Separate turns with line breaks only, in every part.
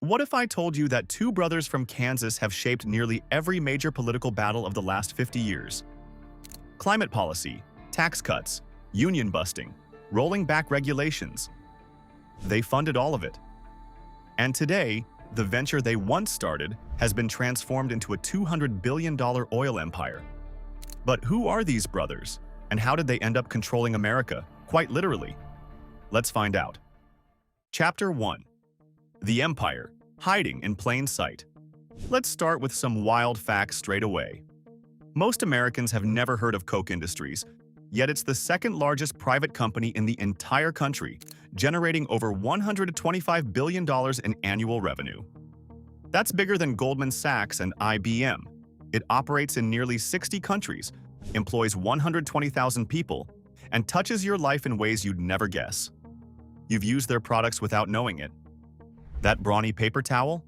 What if I told you that two brothers from Kansas have shaped nearly every major political battle of the last 50 years? Climate policy, tax cuts, union busting, rolling back regulations. They funded all of it. And today, the venture they once started has been transformed into a $200 billion oil empire. But who are these brothers, and how did they end up controlling America, quite literally? Let's find out. Chapter 1. The Empire, Hiding in Plain Sight. Let's start with some wild facts straight away. Most Americans have never heard of Koch Industries, yet it's the second largest private company in the entire country, generating over $125 billion in annual revenue. That's bigger than Goldman Sachs and IBM. It operates in nearly 60 countries, employs 120,000 people, and touches your life in ways you'd never guess. You've used their products without knowing it. That brawny paper towel?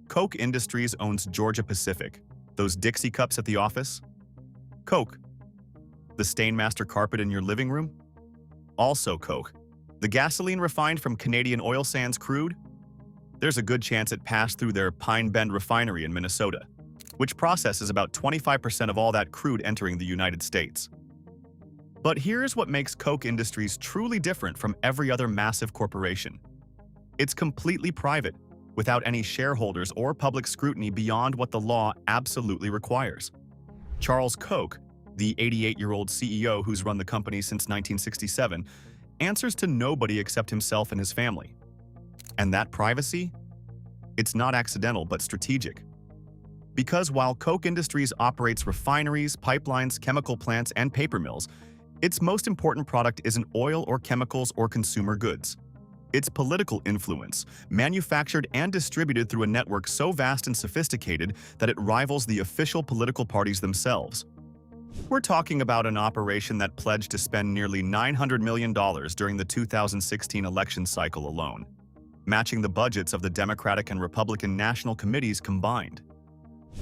Koch Industries owns Georgia Pacific. Those Dixie cups at the office? Koch. The Stainmaster carpet in your living room? Also Koch. The gasoline refined from Canadian oil sands crude? There's a good chance it passed through their Pine Bend Refinery in Minnesota, which processes about 25% of all that crude entering the United States. But here's what makes Koch Industries truly different from every other massive corporation. It's completely private, without any shareholders or public scrutiny beyond what the law absolutely requires. Charles Koch, the 88-year-old CEO who's run the company since 1967, answers to nobody except himself and his family. And that privacy? It's not accidental but strategic. Because while Koch Industries operates refineries, pipelines, chemical plants, and paper mills, its most important product isn't oil or chemicals or consumer goods. It's political influence, manufactured and distributed through a network so vast and sophisticated that it rivals the official political parties themselves. We're talking about an operation that pledged to spend nearly $900 million during the 2016 election cycle alone, matching the budgets of the Democratic and Republican national committees combined.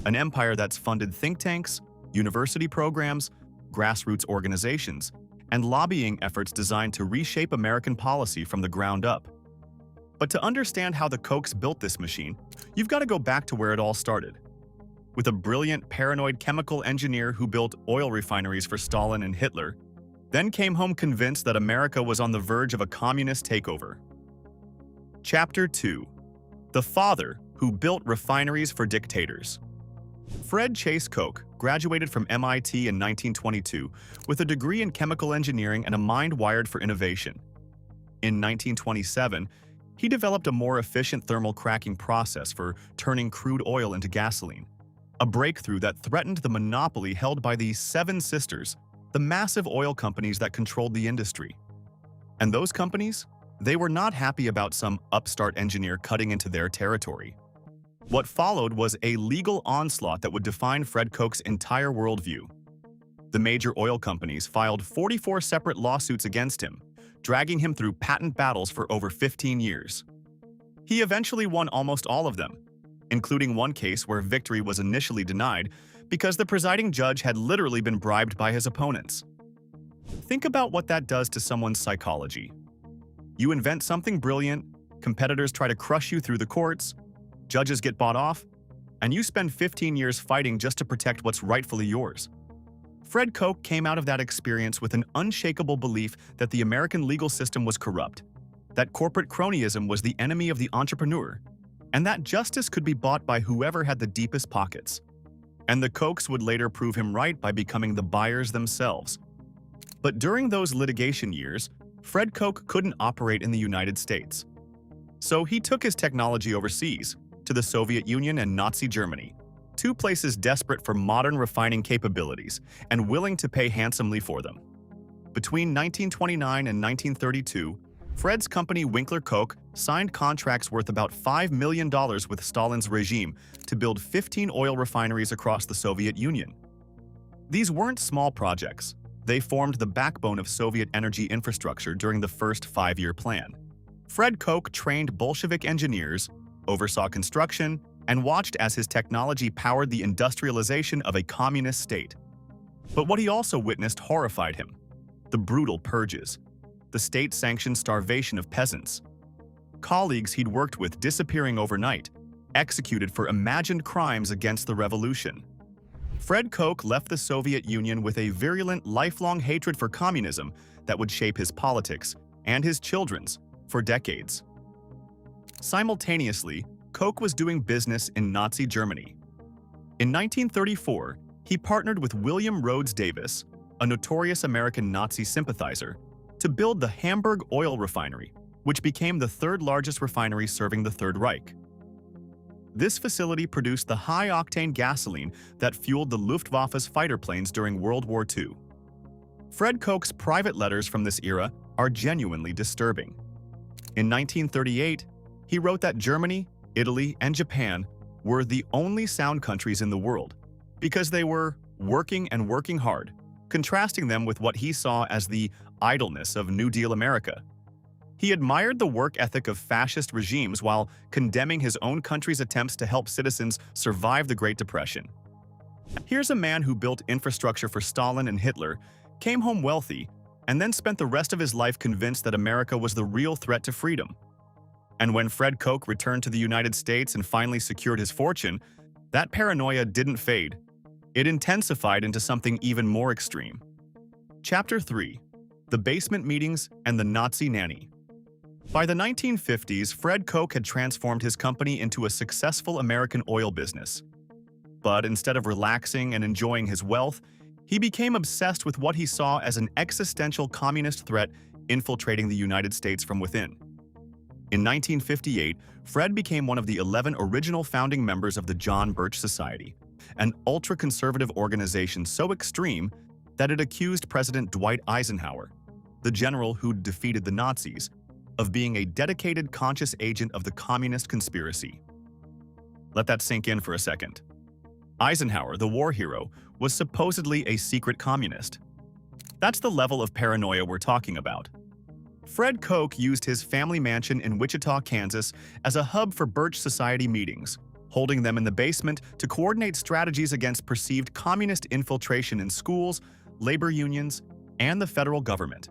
An empire that's funded think tanks, university programs, grassroots organizations, and lobbying efforts designed to reshape American policy from the ground up. But to understand how the Kochs built this machine, you've got to go back to where it all started. With a brilliant, paranoid chemical engineer who built oil refineries for Stalin and Hitler, then came home convinced that America was on the verge of a communist takeover. Chapter 2. The Father Who Built Refineries for Dictators. Fred Chase Koch graduated from MIT in 1922 with a degree in chemical engineering and a mind wired for innovation. In 1927, he developed a more efficient thermal cracking process for turning crude oil into gasoline, a breakthrough that threatened the monopoly held by the Seven Sisters, the massive oil companies that controlled the industry. And those companies? They were not happy about some upstart engineer cutting into their territory. What followed was a legal onslaught that would define Fred Koch's entire worldview. The major oil companies filed 44 separate lawsuits against him, dragging him through patent battles for over 15 years. He eventually won almost all of them, including one case where victory was initially denied because the presiding judge had literally been bribed by his opponents. Think about what that does to someone's psychology. You invent something brilliant, competitors try to crush you through the courts, judges get bought off, and you spend 15 years fighting just to protect what's rightfully yours. Fred Koch came out of that experience with an unshakable belief that the American legal system was corrupt, that corporate cronyism was the enemy of the entrepreneur, and that justice could be bought by whoever had the deepest pockets. And the Kochs would later prove him right by becoming the buyers themselves. But during those litigation years, Fred Koch couldn't operate in the United States. So he took his technology overseas, to the Soviet Union and Nazi Germany, two places desperate for modern refining capabilities and willing to pay handsomely for them. Between 1929 and 1932, Fred's company Winkler Koch signed contracts worth about $5 million with Stalin's regime to build 15 oil refineries across the Soviet Union. These weren't small projects. They formed the backbone of Soviet energy infrastructure during the first five-year plan. Fred Koch trained Bolshevik engineers, oversaw construction, and watched as his technology powered the industrialization of a communist state. But what he also witnessed horrified him: the brutal purges, the state-sanctioned starvation of peasants. colleagues he'd worked with disappearing overnight, executed for imagined crimes against the revolution. Fred Koch left the Soviet Union with a virulent, lifelong hatred for communism that would shape his politics, and his children's, for decades. Simultaneously, Koch was doing business in Nazi Germany. In 1934, he partnered with William Rhodes Davis, a notorious American Nazi sympathizer, to build the Hamburg oil refinery, which became the third largest refinery serving the Third Reich. This facility produced the high-octane gasoline that fueled the Luftwaffe's fighter planes during World War II. Fred Koch's private letters from this era are genuinely disturbing. In 1938, he wrote that Germany, Italy, and Japan were the only sound countries in the world because they were working and working hard, contrasting them with what he saw as the idleness of New Deal America. He admired the work ethic of fascist regimes while condemning his own country's attempts to help citizens survive the Great Depression. Here's a man who built infrastructure for Stalin and Hitler, came home wealthy, and then spent the rest of his life convinced that America was the real threat to freedom. And when Fred Koch returned to the United States and finally secured his fortune, that paranoia didn't fade. It intensified into something even more extreme. Chapter 3: The Basement Meetings and the Nazi Nanny. By the 1950s, Fred Koch had transformed his company into a successful American oil business. But instead of relaxing and enjoying his wealth, he became obsessed with what he saw as an existential communist threat infiltrating the United States from within. In 1958, Fred became one of the 11 original founding members of the John Birch Society, an ultra-conservative organization so extreme that it accused President Dwight Eisenhower, the general who'd defeated the Nazis, of being a dedicated conscious agent of the communist conspiracy. Let that sink in for a second. Eisenhower, the war hero, was supposedly a secret communist. That's the level of paranoia we're talking about. Fred Koch used his family mansion in Wichita, Kansas, as a hub for Birch Society meetings, holding them in the basement to coordinate strategies against perceived communist infiltration in schools, labor unions, and the federal government.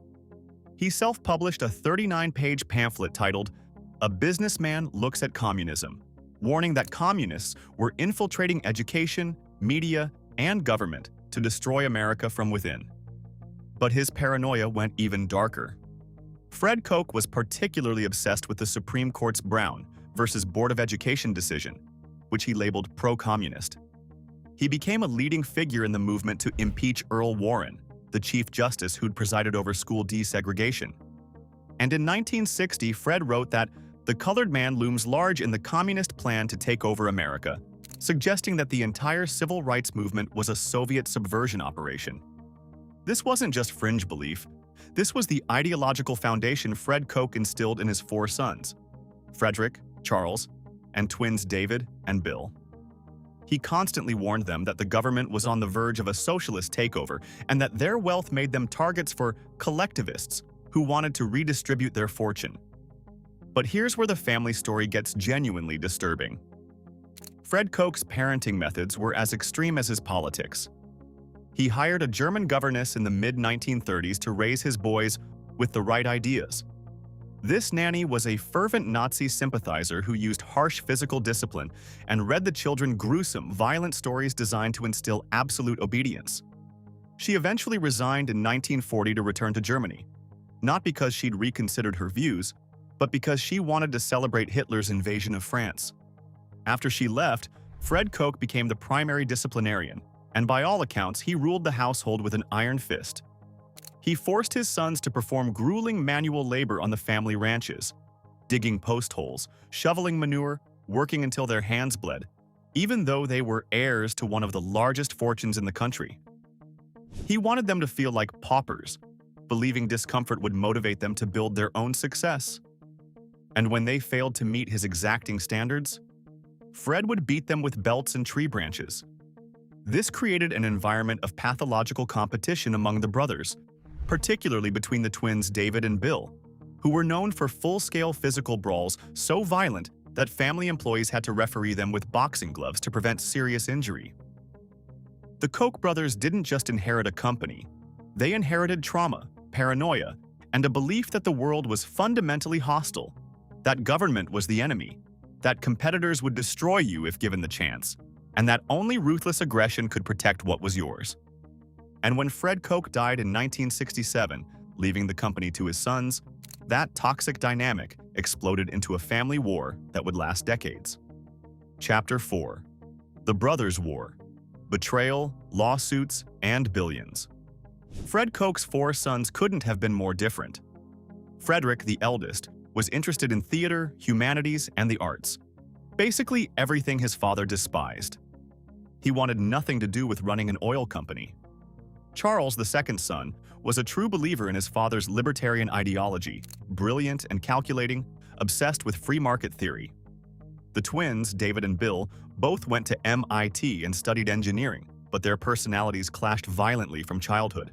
He self-published a 39-page pamphlet titled, "A Businessman Looks at Communism," warning that communists were infiltrating education, media, and government to destroy America from within. But his paranoia went even darker. Fred Koch was particularly obsessed with the Supreme Court's Brown versus Board of Education decision, which he labeled pro-communist. He became a leading figure in the movement to impeach Earl Warren, the Chief Justice who'd presided over school desegregation. And in 1960, Fred wrote that the colored man looms large in the communist plan to take over America, suggesting that the entire civil rights movement was a Soviet subversion operation. This wasn't just fringe belief. This was the ideological foundation Fred Koch instilled in his 4 sons, Frederick, Charles, and twins David and Bill. He constantly warned them that the government was on the verge of a socialist takeover and that their wealth made them targets for collectivists who wanted to redistribute their fortune. But here's where the family story gets genuinely disturbing. Fred Koch's parenting methods were as extreme as his politics. He hired a German governess in the mid-1930s to raise his boys with the right ideas. This nanny was a fervent Nazi sympathizer who used harsh physical discipline and read the children gruesome, violent stories designed to instill absolute obedience. She eventually resigned in 1940 to return to Germany, not because she'd reconsidered her views, but because she wanted to celebrate Hitler's invasion of France. After she left, Fred Koch became the primary disciplinarian, and by all accounts, he ruled the household with an iron fist. He forced his sons to perform grueling manual labor on the family ranches, digging post holes, shoveling manure, working until their hands bled, even though they were heirs to one of the largest fortunes in the country. He wanted them to feel like paupers, believing discomfort would motivate them to build their own success. And when they failed to meet his exacting standards, Fred would beat them with belts and tree branches. This created an environment of pathological competition among the brothers, particularly between the twins David and Bill, who were known for full-scale physical brawls so violent that family employees had to referee them with boxing gloves to prevent serious injury. The Koch brothers didn't just inherit a company. They inherited trauma, paranoia, and a belief that the world was fundamentally hostile. that government was the enemy, that competitors would destroy you if given the chance, and that only ruthless aggression could protect what was yours. And when Fred Koch died in 1967, leaving the company to his sons, that toxic dynamic exploded into a family war that would last decades. Chapter 4. The Brothers' War. Betrayal, Lawsuits, and Billions. Fred Koch's four sons couldn't have been more different. Frederick, the eldest, was interested in theater, humanities, and the arts. Basically everything his father despised. He wanted nothing to do with running an oil company. Charles, the second son, was a true believer in his father's libertarian ideology, brilliant and calculating, obsessed with free market theory. The twins, David and Bill, both went to MIT and studied engineering, but their personalities clashed violently from childhood.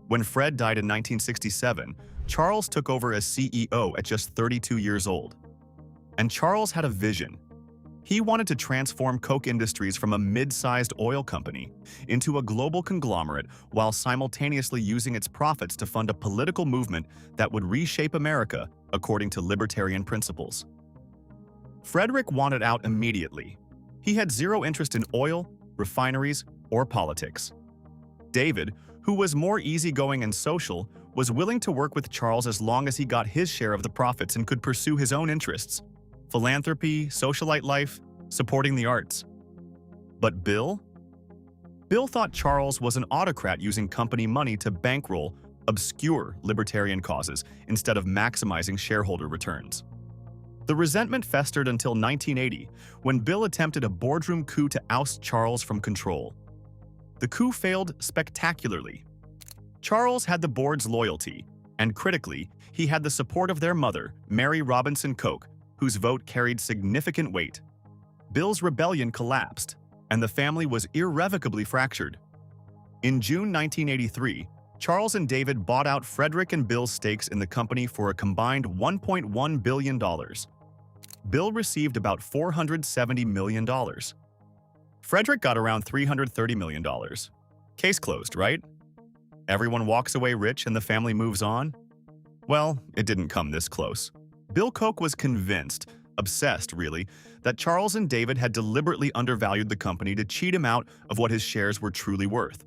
When Fred died in 1967, Charles took over as CEO at just 32 years old. And Charles had a vision. He wanted to transform Koch Industries from a mid-sized oil company into a global conglomerate while simultaneously using its profits to fund a political movement that would reshape America according to libertarian principles. Frederick wanted out immediately. He had zero interest in oil, refineries, or politics. David, who was more easygoing and social, was willing to work with Charles as long as he got his share of the profits and could pursue his own interests: philanthropy, socialite life, supporting the arts. But Bill? Bill thought Charles was an autocrat using company money to bankroll obscure libertarian causes instead of maximizing shareholder returns. The resentment festered until 1980, when Bill attempted a boardroom coup to oust Charles from control. The coup failed spectacularly. Charles had the board's loyalty, and critically, he had the support of their mother, Mary Robinson Koch, whose vote carried significant weight. Bill's rebellion collapsed, and the family was irrevocably fractured. In June 1983, Charles and David bought out Frederick and Bill's stakes in the company for a combined $1.1 billion. Bill received about $470 million. Frederick got around $330 million. Case closed, right? Everyone walks away rich and the family moves on? Well, it didn't come this close. Bill Koch was convinced, obsessed really, that Charles and David had deliberately undervalued the company to cheat him out of what his shares were truly worth.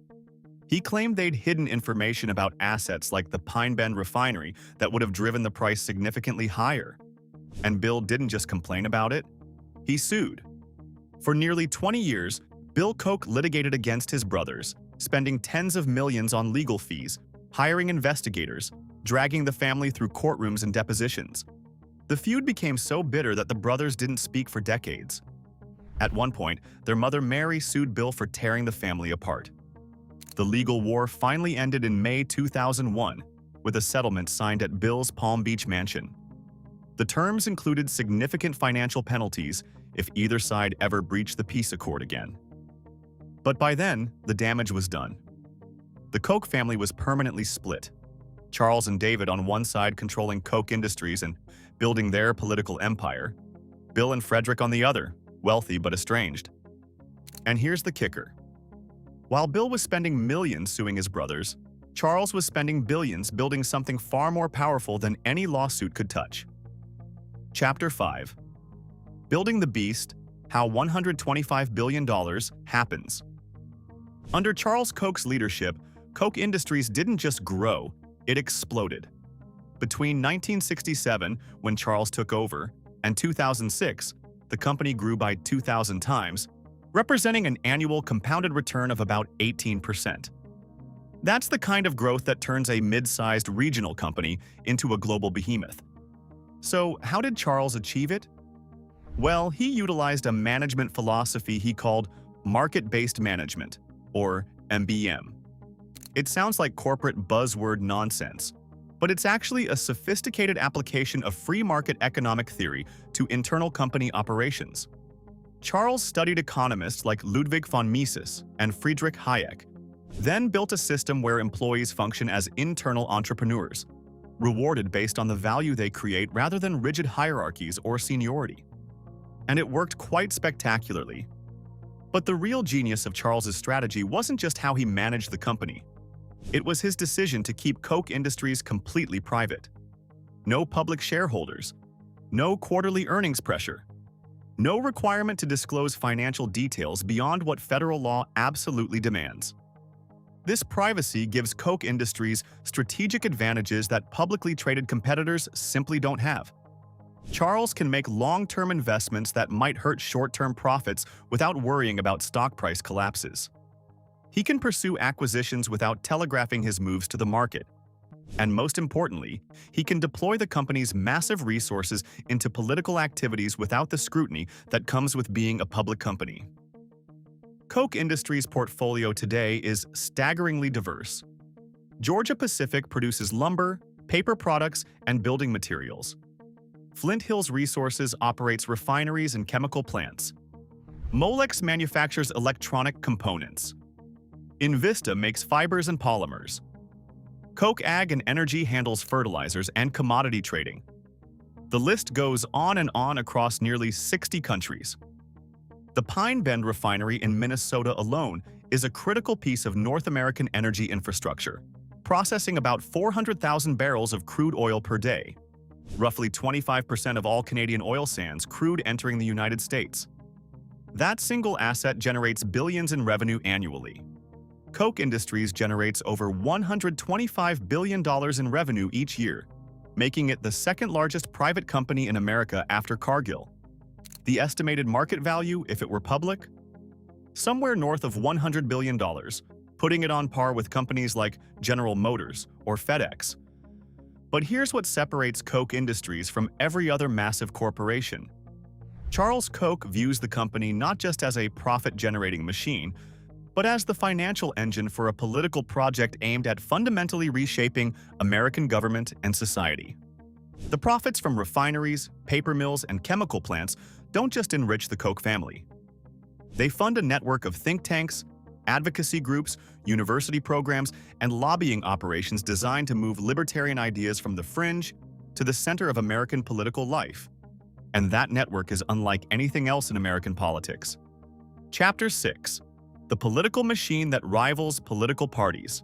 He claimed they'd hidden information about assets like the Pine Bend Refinery that would have driven the price significantly higher. And Bill didn't just complain about it, he sued. For nearly 20 years, Bill Koch litigated against his brothers, spending tens of millions on legal fees, hiring investigators, dragging the family through courtrooms and depositions. The feud became so bitter that the brothers didn't speak for decades. At one point, their mother Mary sued Bill for tearing the family apart. The legal war finally ended in May 2001, with a settlement signed at Bill's Palm Beach mansion. The terms included significant financial penalties if either side ever breached the peace accord again. But by then, the damage was done. The Koch family was permanently split. Charles and David on one side controlling Koch Industries and building their political empire, Bill and Frederick on the other, wealthy but estranged. And here's the kicker. While Bill was spending millions suing his brothers, Charles was spending billions building something far more powerful than any lawsuit could touch. Chapter 5. Building the Beast: How $125 Billion Happens. Under Charles Koch's leadership, Koch Industries didn't just grow, it exploded. Between 1967, when Charles took over, and 2006, the company grew by 2,000 times, representing an annual compounded return of about 18%. That's the kind of growth that turns a mid-sized regional company into a global behemoth. So, how did Charles achieve it? Well, he utilized a management philosophy he called market-based management, or MBM. It sounds like corporate buzzword nonsense, but it's actually a sophisticated application of free market economic theory to internal company operations. Charles studied economists like Ludwig von Mises and Friedrich Hayek, then built a system where employees function as internal entrepreneurs, rewarded based on the value they create rather than rigid hierarchies or seniority. And it worked quite spectacularly. But the real genius of Charles's strategy wasn't just how he managed the company. It was his decision to keep Koch Industries completely private. No public shareholders, No quarterly earnings pressure. No requirement to disclose financial details beyond what federal law absolutely demands. This privacy gives Koch Industries strategic advantages that publicly traded competitors simply don't have. Charles can make long-term investments that might hurt short-term profits without worrying about stock price collapses. He can pursue acquisitions without telegraphing his moves to the market. And most importantly, he can deploy the company's massive resources into political activities without the scrutiny that comes with being a public company. Koch Industries' portfolio today is staggeringly diverse. Georgia Pacific produces lumber, paper products, and building materials. Flint Hills Resources operates refineries and chemical plants. Molex manufactures electronic components. Invista makes fibers and polymers. Koch Ag and Energy handles fertilizers and commodity trading. The list goes on and on across nearly 60 countries. The Pine Bend Refinery in Minnesota alone is a critical piece of North American energy infrastructure, processing about 400,000 barrels of crude oil per day. Roughly 25% of all Canadian oil sands crude entering the United States. That single asset generates billions in revenue annually. Koch Industries generates over $125 billion in revenue each year, making it the second largest private company in America after Cargill. The estimated market value, if it were public? Somewhere north of $100 billion, putting it on par with companies like General Motors or FedEx. But here's what separates Koch Industries from every other massive corporation. Charles Koch views the company not just as a profit-generating machine, but as the financial engine for a political project aimed at fundamentally reshaping American government and society. The profits from refineries, paper mills, and chemical plants don't just enrich the Koch family. They fund a network of think tanks, advocacy groups, university programs, and lobbying operations designed to move libertarian ideas from the fringe to the center of American political life. And that network is unlike anything else in American politics. Chapter 6. The political machine that rivals political parties.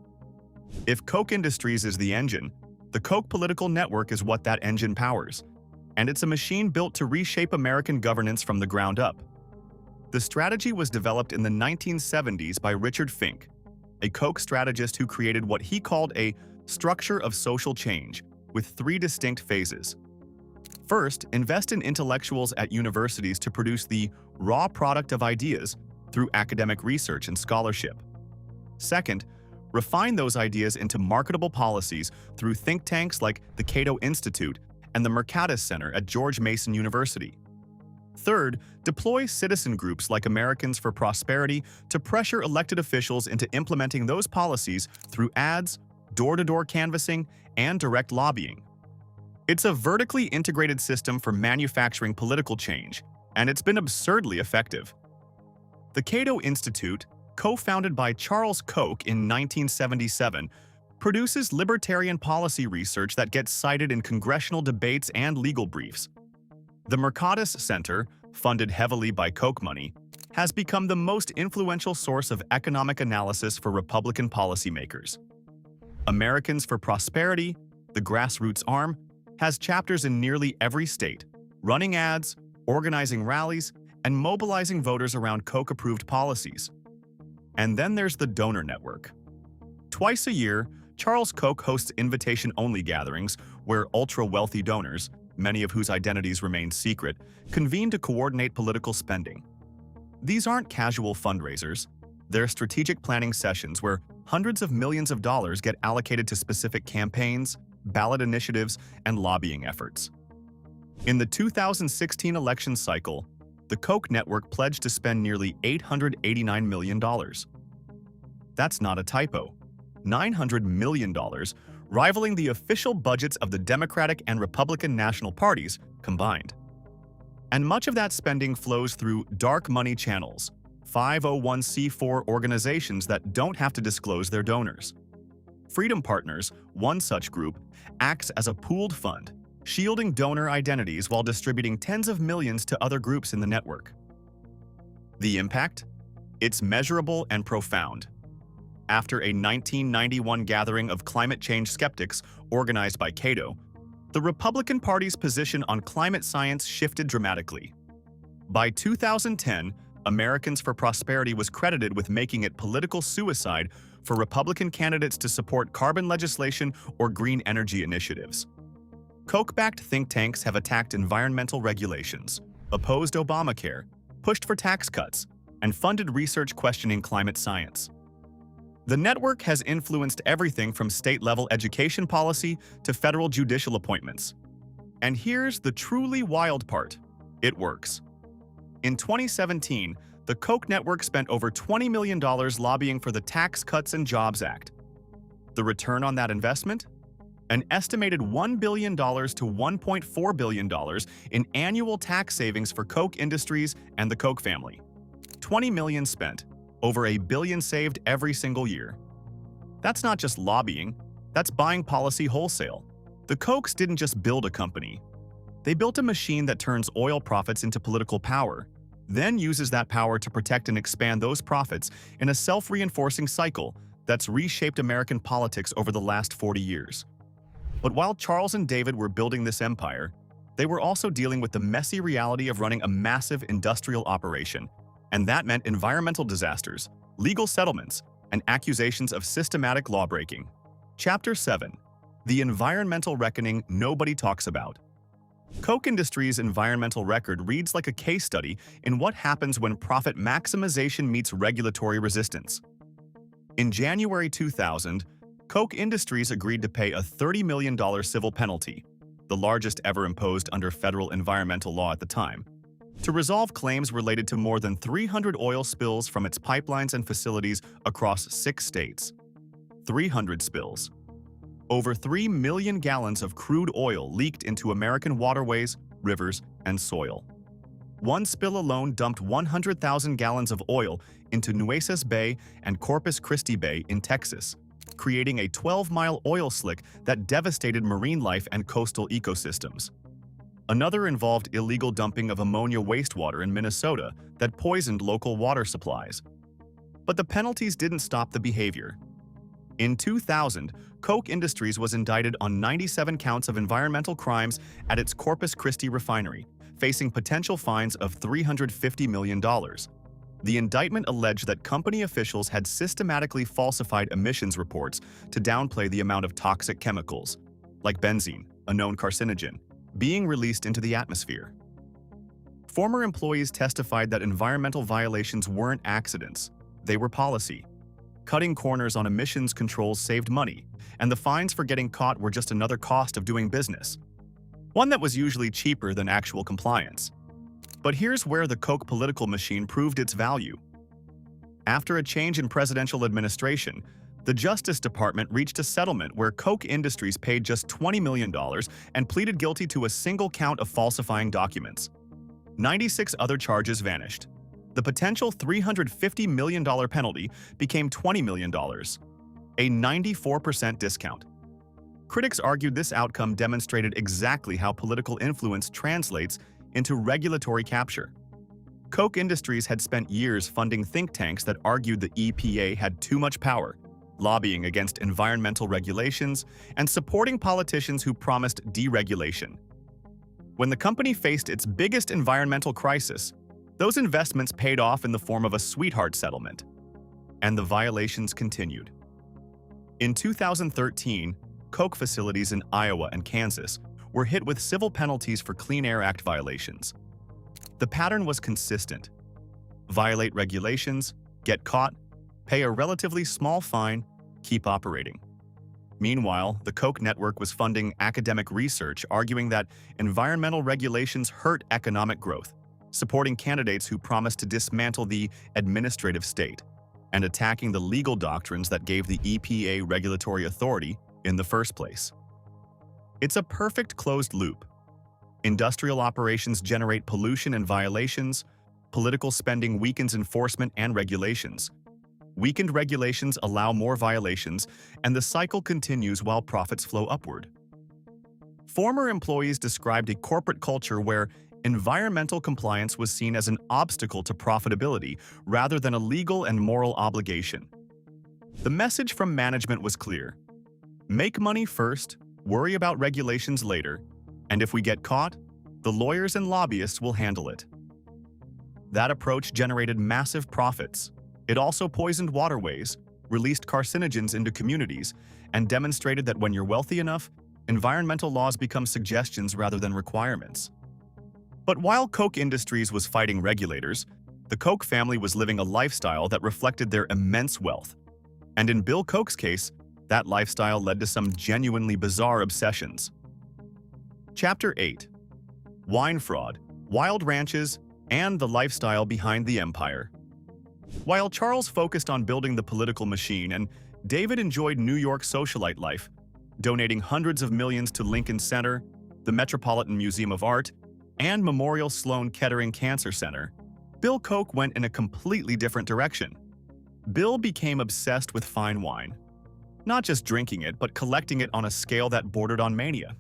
If Koch Industries is the engine, the Koch political network is what that engine powers, and it's a machine built to reshape American governance from the ground up. The strategy was developed in the 1970s by Richard Fink, a Koch strategist who created what he called a structure of social change, with 3 distinct phases. First, invest in intellectuals at universities to produce the raw product of ideas through academic research and scholarship. Second, refine those ideas into marketable policies through think tanks like the Cato Institute and the Mercatus Center at George Mason University. Third, deploy citizen groups like Americans for Prosperity to pressure elected officials into implementing those policies through ads, door-to-door canvassing, and direct lobbying. It's a vertically integrated system for manufacturing political change, and it's been absurdly effective. The Cato Institute, co-founded by Charles Koch in 1977, produces libertarian policy research that gets cited in congressional debates and legal briefs. The Mercatus Center, funded heavily by Koch money, has become the most influential source of economic analysis for Republican policymakers. Americans for Prosperity, the grassroots arm, has chapters in nearly every state, running ads, organizing rallies, and mobilizing voters around Koch-approved policies. And then there's the donor network. Twice a year, Charles Koch hosts invitation-only gatherings where ultra-wealthy donors, many of whose identities remain secret, convene to coordinate political spending. These aren't casual fundraisers. They're strategic planning sessions where hundreds of millions of dollars get allocated to specific campaigns, ballot initiatives, and lobbying efforts. In the 2016 election cycle, the Koch network pledged to spend nearly $889 million. That's not a typo. $900 million, rivaling the official budgets of the Democratic and Republican national parties combined. And much of that spending flows through dark money channels, 501c4 organizations that don't have to disclose their donors. Freedom Partners, one such group, acts as a pooled fund, shielding donor identities while distributing tens of millions to other groups in the network. The impact? It's measurable and profound. After a 1991 gathering of climate change skeptics organized by Cato, The Republican Party's position on climate science shifted dramatically. By 2010, Americans for Prosperity was credited with making it political suicide for Republican candidates to support carbon legislation or green energy initiatives. Koch-backed think tanks have attacked environmental regulations, opposed Obamacare, pushed for tax cuts, and funded research questioning climate science. The network has influenced everything from state-level education policy to federal judicial appointments. And here's the truly wild part: it works. In 2017, the Koch network spent over $20 million lobbying for the Tax Cuts and Jobs Act. The return on that investment? An estimated $1 billion to $1.4 billion in annual tax savings for Koch Industries and the Koch family. $20 million spent, over $1 billion saved every single year. That's not just lobbying, that's buying policy wholesale. The Kochs didn't just build a company. They built a machine that turns oil profits into political power, then uses that power to protect and expand those profits in a self-reinforcing cycle that's reshaped American politics over the last 40 years. But while Charles and David were building this empire, they were also dealing with the messy reality of running a massive industrial operation, and that meant environmental disasters, legal settlements, and accusations of systematic lawbreaking. Chapter 7: The Environmental Reckoning Nobody Talks About. Koch Industries' environmental record reads like a case study in what happens when profit maximization meets regulatory resistance. In January 2000, Koch Industries agreed to pay a $30 million civil penalty, the largest ever imposed under federal environmental law at the time, to resolve claims related to more than 300 oil spills from its pipelines and facilities across 6 states. 300 spills. Over 3 million gallons of crude oil leaked into American waterways, rivers, and soil. One spill alone dumped 100,000 gallons of oil into Nueces Bay and Corpus Christi Bay in Texas, creating a 12-mile oil slick that devastated marine life and coastal ecosystems. Another involved illegal dumping of ammonia wastewater in Minnesota that poisoned local water supplies. But the penalties didn't stop the behavior. In 2000, Koch Industries was indicted on 97 counts of environmental crimes at its Corpus Christi refinery, facing potential fines of $350 million. The indictment alleged that company officials had systematically falsified emissions reports to downplay the amount of toxic chemicals, like benzene, a known carcinogen, being released into the atmosphere. Former employees testified that environmental violations weren't accidents, they were policy. Cutting corners on emissions controls saved money, and the fines for getting caught were just another cost of doing business, one that was usually cheaper than actual compliance. But here's where the Koch political machine proved its value. After a change in presidential administration, the Justice Department reached a settlement where Koch Industries paid just $20 million and pleaded guilty to a single count of falsifying documents. 96 other charges vanished. The potential $350 million penalty became $20 million, a 94% discount. Critics argued this outcome demonstrated exactly how political influence translates into regulatory capture. Koch Industries had spent years funding think tanks that argued the EPA had too much power, lobbying against environmental regulations, and supporting politicians who promised deregulation. When the company faced its biggest environmental crisis, those investments paid off in the form of a sweetheart settlement, and the violations continued. In 2013, Koch facilities in Iowa and Kansas were hit with civil penalties for Clean Air Act violations. The pattern was consistent: violate regulations, get caught, pay a relatively small fine, keep operating. Meanwhile, the Koch network was funding academic research arguing that environmental regulations hurt economic growth, supporting candidates who promised to dismantle the administrative state, and attacking the legal doctrines that gave the EPA regulatory authority in the first place. It's a perfect closed loop. Industrial operations generate pollution and violations, political spending weakens enforcement and regulations. Weakened regulations allow more violations, and the cycle continues while profits flow upward. Former employees described a corporate culture where environmental compliance was seen as an obstacle to profitability rather than a legal and moral obligation. The message from management was clear: make money first, worry about regulations later, and if we get caught, the lawyers and lobbyists will handle it. That approach generated massive profits. It also poisoned waterways, released carcinogens into communities, and demonstrated that when you're wealthy enough, environmental laws become suggestions rather than requirements. But while Koch Industries was fighting regulators, the Koch family was living a lifestyle that reflected their immense wealth. And in Bill Koch's case, that lifestyle led to some genuinely bizarre obsessions. Chapter 8: Wine Fraud, Wild Ranches, and the Lifestyle Behind the Empire. While Charles focused on building the political machine and David enjoyed New York socialite life, donating hundreds of millions to Lincoln Center, the Metropolitan Museum of Art, and Memorial Sloan Kettering Cancer Center, Bill Koch went in a completely different direction. Bill became obsessed with fine wine. Not just drinking it, but collecting it on a scale that bordered on mania.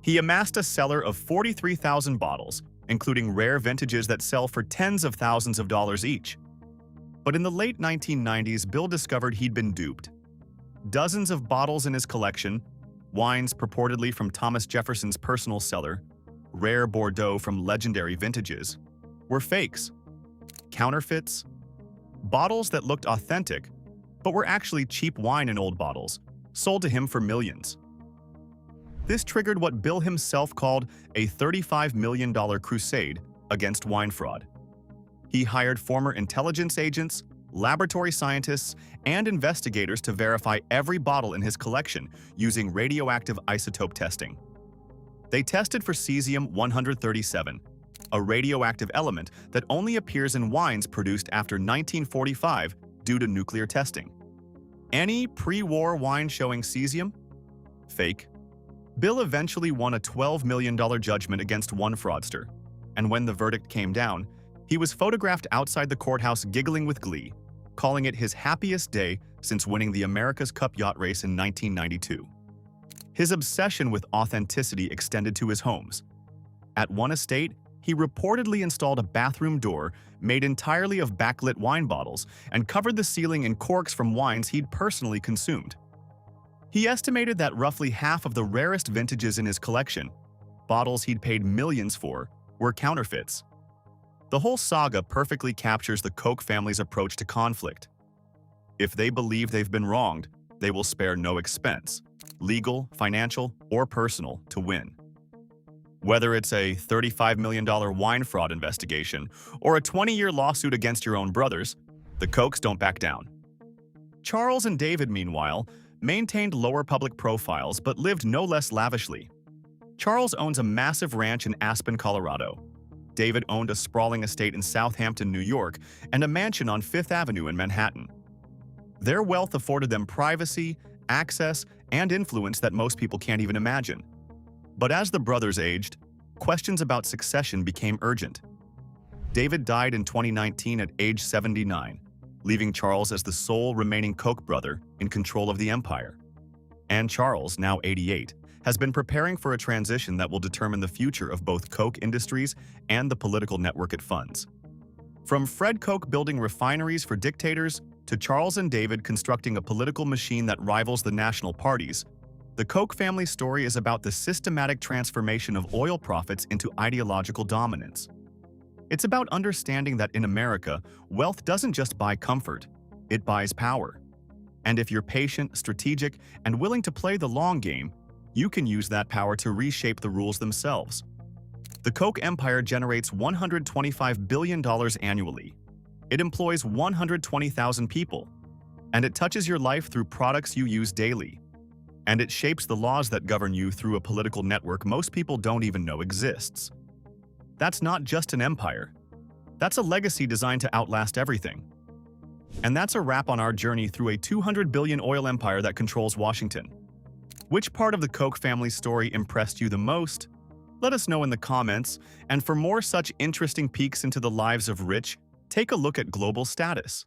He amassed a cellar of 43,000 bottles, including rare vintages that sell for tens of thousands of dollars each. But in the late 1990s, Bill discovered he'd been duped. Dozens of bottles in his collection, wines purportedly from Thomas Jefferson's personal cellar, rare Bordeaux from legendary vintages, were fakes, counterfeits, bottles that looked authentic, but were actually cheap wine in old bottles, sold to him for millions. This triggered what Bill himself called a $35 million crusade against wine fraud. He hired former intelligence agents, laboratory scientists, and investigators to verify every bottle in his collection using radioactive isotope testing. They tested for cesium-137, a radioactive element that only appears in wines produced after 1945 due to nuclear testing. Any pre-war wine showing cesium? Fake. Bill eventually won a $12 million judgment against one fraudster, and when the verdict came down, he was photographed outside the courthouse giggling with glee, calling it his happiest day since winning the America's Cup yacht race in 1992. His obsession with authenticity extended to his homes. At one estate, he reportedly installed a bathroom door made entirely of backlit wine bottles and covered the ceiling in corks from wines he'd personally consumed. He estimated that roughly half of the rarest vintages in his collection, bottles he'd paid millions for, were counterfeits. The whole saga perfectly captures the Koch family's approach to conflict. If they believe they've been wronged, they will spare no expense, legal, financial, or personal, to win. Whether it's a $35 million wine fraud investigation or a 20-year lawsuit against your own brothers, the Kochs don't back down. Charles and David, meanwhile, maintained lower public profiles but lived no less lavishly. Charles owns a massive ranch in Aspen, Colorado. David owned a sprawling estate in Southampton, New York, and a mansion on Fifth Avenue in Manhattan. Their wealth afforded them privacy, access, and influence that most people can't even imagine. But as the brothers aged, questions about succession became urgent. David died in 2019 at age 79, leaving Charles as the sole remaining Koch brother in control of the empire. And Charles, now 88, has been preparing for a transition that will determine the future of both Koch Industries and the political network it funds. From Fred Koch building refineries for dictators to Charles and David constructing a political machine that rivals the national parties, the Koch family story is about the systematic transformation of oil profits into ideological dominance. It's about understanding that in America, wealth doesn't just buy comfort, it buys power. And if you're patient, strategic, and willing to play the long game, you can use that power to reshape the rules themselves. The Koch empire generates $125 billion annually. It employs 120,000 people. And it touches your life through products you use daily. And it shapes the laws that govern you through a political network most people don't even know exists. That's not just an empire. That's a legacy designed to outlast everything. And that's a wrap on our journey through a $200 billion oil empire that controls Washington. Which part of the Koch family story impressed you the most? Let us know in the comments, and for more such interesting peeks into the lives of rich, take a look at Global Status.